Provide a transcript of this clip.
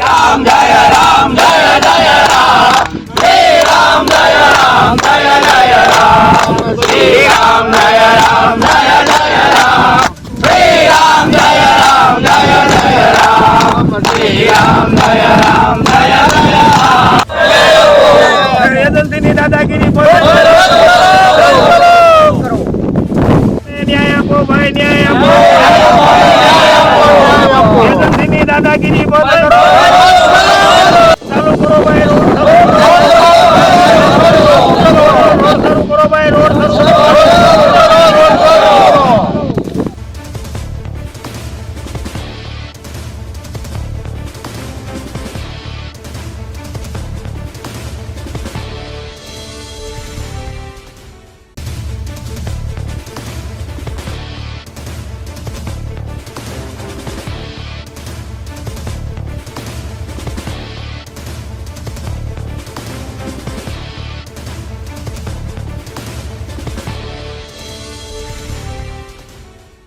રામ જય રામ જય જય રામ શ્રી રામ જય રામ જય જય રામ શ્રી રામ જય રામ જય જય રામ શ્રી રામ જય રામ જય જય રામ શ્રી રામ જય રામ જય જય રામ એજન્સીની દાદાગીરી ન્યાય આપો ભાઈ ન્યાય આપો એજન્સીની દાદાગીરી બોલો